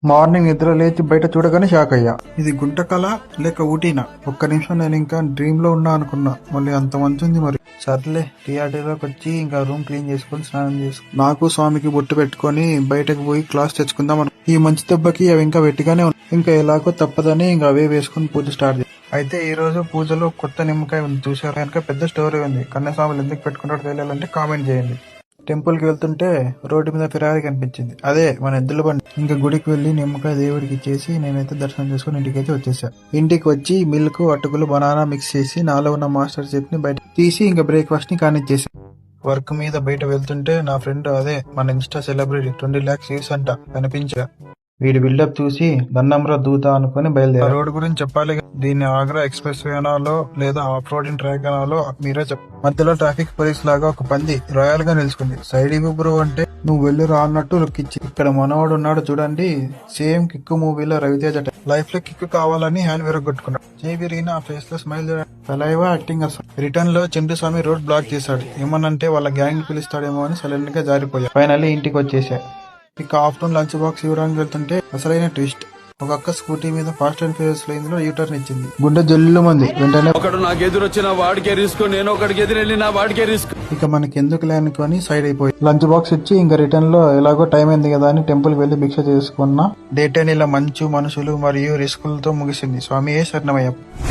Morning నిద్ర లేచి బయట చూడగానే షాక్ అయ్యా. ఇది గుంటకల లేక ఊటీనా? ఒక్క నిమిషం నేను ఇంకా డ్రీమ్ లో ఉన్నా అనుకున్నా. మళ్ళీ అంత మంచి ఉంది మరి. సర్లే థియేటర్లోకి వచ్చి ఇంకా రూమ్ క్లీన్ చేసుకుని స్నానం చేసుకుని నాకు స్వామికి బొట్టు పెట్టుకుని బయటకు పోయి క్లాస్ తెచ్చుకుందాం అను. ఈ మంచి దెబ్బకి అవి ఇంకా వెట్టిగానే ఉన్నాయి. ఇంకా ఎలాగో తప్పదని ఇంకా అవే వేసుకుని పూజ స్టార్ట్ చేసి అయితే ఈ రోజు పూజలో కొత్త నిమ్మకాయ ఉంది. చూసారు కనుక పెద్ద స్టోరీ ఉంది. కన్యాస్వాములు ఎందుకు పెట్టుకుంటారో తెలియాలంటే కామెంట్ చేయండి. టెంపుల్ కి వెళ్తుంటే రోడ్డు మీద ఫిరారీ కనిపించింది. అదే మన ఎద్దుల బండి. ఇంకా గుడికి వెళ్లి నిమ్మకాయ దేవుడికి ఇచ్చేసి నేనైతే దర్శనం చేసుకుని ఇంటికైతే వచ్చేసా. ఇంటికి వచ్చి మిల్క్, అటుకులు, బనానా మిక్స్ చేసి నాలో ఉన్న మాస్టర్ చెఫ్ ని బయట తీసి ఇంకా బ్రేక్ఫాస్ట్ ని కానిచ్చేసా. వర్క్ మీద బయట వెళ్తుంటే నా ఫ్రెండ్ అదే మన ఇన్స్టా సెలబ్రిటీ 20 lakhs వ్యూస్ అంట కనిపించా. వీడి బిల్డప్ చూసి దన్నంలో దూత అనుకుని బయలుదేరా. రోడ్ గురించి చెప్పాలి. దీన్ని ఆగ్రా ఎక్స్ప్రెస్ వే అనాలో లేదా ఆఫ్ రోడింగ్ ట్రాక్ అనాలో మీరే మధ్యలో ట్రాఫిక్ పోలీస్ లాగా ఒక పంది రాయల్ గా నిలుచుకుంది. సైడ్ ఇవ్వు బ్రో అంటే నువ్వు వెళ్ళురా అన్నట్టు లుక్ ఇచ్చి. ఇక్కడ మనవాడు ఉన్నాడు చూడండి, సేమ్ కిక్కు మూవీలో రవితేజ లైఫ్ లో కిక్కు కావాలని హ్యాండ్ విరగొట్టుకున్నాడు. చేయి విరిగిన ఆ ఫేస్ లో స్మైల్ ఫలైవా యాక్టింగ్ అసలు. రిటర్న్ లో చంద్ర స్వామి రోడ్ బ్లాక్ చేశాడు. ఏమనంటే వాళ్ళ గ్యాంగ్ పిలుస్తాడేమో అని సైలెంట్ గా జారిపోయా. ఫైనల్లీ ఇంటికి వచ్చేసా. ఇక ఆఫ్టర్నూన్ లంచ్ బాక్స్ ఇవ్వడానికి వెళ్తుంటే అసలైన ట్విస్ట్. ఒక అక్క స్కూటీ మీద ఫాస్ట్ అండ్ ఫ్యూరియస్ లైన్ లో యూటర్న్ ఇచ్చింది. గుండె జల్లు మంది. వెంటనే ఒకడు నాకు ఎదురొచ్చిన వాడికే రిస్క్, నేను ఒకడికి ఎదురెళ్ళిన వాడికే రిస్క్. ఇక మనకి ఎందుకు అనుకొని సైడ్ అయిపోయి లంచ్ బాక్స్ ఇచ్చి ఇంకా రిటర్న్ లో ఎలాగో టైం అయింది కదా అని టెంపుల్ కి వెళ్లి భిక్ష చేసుకున్నా. డే 10 ఇలా మంచు, మనుషులు మరియు రిస్కులతో ముగిసింది. స్వామి ఏ శరణమయ్యప్ప.